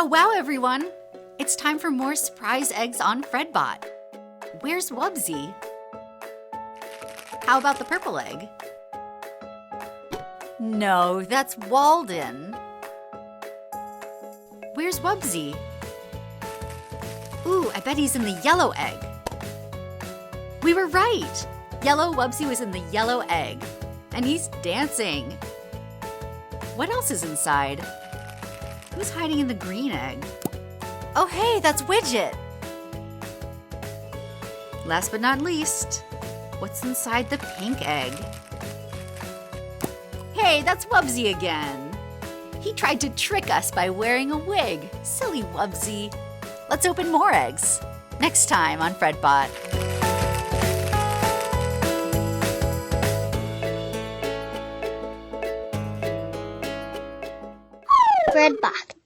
wow, everyone! It's time for more surprise eggs on Fredbot. Where's Wubbzy? How about the purple egg? No, that's Walden. Where's Wubbzy? Ooh, I bet he's in the yellow egg. We were right! Yellow Wubbzy was in the yellow egg. And he's dancing. What else is inside? Who's hiding in the green egg? Oh hey, that's Widget! Last but not least, what's inside the pink egg? Hey, that's Wubbzy again! He tried to trick us by wearing a wig. Silly Wubbzy. Let's open more eggs. Next time on Fredbot. Fredbot.